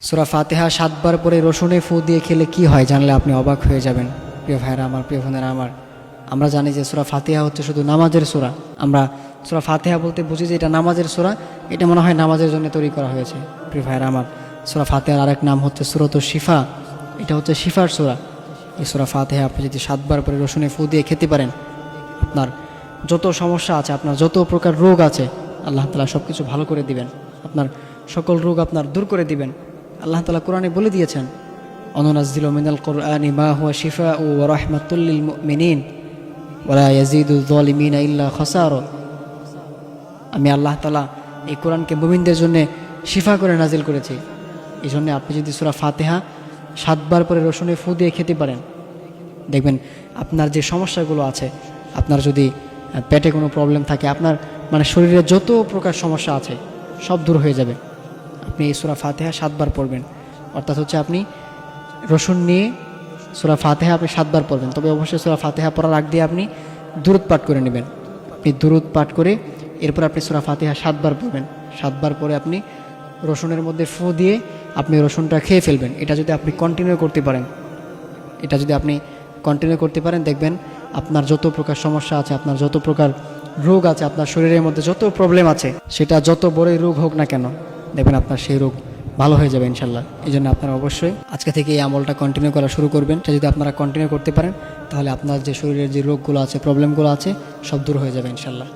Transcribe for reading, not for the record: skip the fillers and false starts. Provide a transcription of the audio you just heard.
সূরা ফাতিহা ৭ বার পরে রসুনে ফু দিয়ে খেলে কি হয় জানলে আপনি অবাক হয়ে যাবেন। প্রিয় ভাইরা আমার, প্রিয় বোনেরা আমার, আমরা জানি যে সূরা ফাতিহা হচ্ছে শুধু নামাজের সূরা। আমরা সূরা ফাতিহা বলতে বুঝি যে এটা নামাজের সূরা, এটা মনে হয় নামাজের জন্য তৈরি করা হয়েছে। প্রিয় ভাইরা আমার, সূরা ফাতিহার আরেক নাম হচ্ছে সূরাতুশ শিফা, এটা হচ্ছে শিফার সূরা। এই সূরা ফাতিহা আপনি যদি ৭ বার পরে রসুনে ফু দিয়ে খেতে পারেন, আপনার যত সমস্যা আছে, আপনার যত প্রকার রোগ আছে, আল্লাহ তাআলা সব কিছু ভালো করে দিবেন। আপনার সকল রোগ আপনার দূর করে দিবেন। আল্লাহ তাআলা কোরআনে বলে দিয়েছেন, অনুনাজ্জিলু মিনাল কুরআনি মা হুয়া শিফাউ ওয়া রাহমাতুল লিল মুমিনিন ওয়া লা ইয়াজিদুয যালিমিনা ইল্লা খাসারা। আমি আল্লাহ তাআলা এই কোরআনকে মুমিনদের জন্য শিফা করে নাজিল করেছি। এই জন্য আপনি যদি সূরা ফাতিহা ৭ বার পরে রসুনে ফু দিয়ে খেতে পারেন, দেখবেন আপনার যে সমস্যাগুলো আছে, আপনার যদি পেটে কোনো প্রবলেম থাকে, আপনার মানে শরীরে যত প্রকার সমস্যা আছে সব দূর হয়ে যাবে। আপনি এই সূরা ফাতিহা ৭ বার পড়বেন, অর্থাৎ হচ্ছে আপনি রসুন নিয়ে সূরা ফাতিহা আপনি 7 বার পড়বেন। তবে অবশ্যই সূরা ফাতিহা পড়ার আগ দিয়ে আপনি দুরূদ পাঠ করে নেবেন। আপনি দুরূদ পাঠ করে এরপর আপনি সূরা ফাতিহা 7 বার পড়বেন। 7 বার পরে আপনি রসুনের মধ্যে ফু দিয়ে আপনি রসুনটা খেয়ে ফেলবেন। এটা যদি আপনি কন্টিনিউ করতে পারেন, দেখবেন আপনার যত প্রকার সমস্যা আছে, আপনার যত প্রকার রোগ আছে, আপনার শরীরের মধ্যে যত প্রবলেম আছে, সেটা যত বড়ই রোগ হোক না কেন, দেখবেন আপনার সেই রোগ ভালো হয়ে যাবে ইনশাল্লাহ। এই জন্য আপনারা অবশ্যই আজকে থেকে এই আমলটা কন্টিনিউ করা শুরু করবেন। এটা যদি আপনারা কন্টিনিউ করতে পারেন, তাহলে আপনার যে শরীরের যে রোগগুলো আছে, প্রবলেমগুলো আছে, সব দূর হয়ে যাবে ইনশাল্লাহ।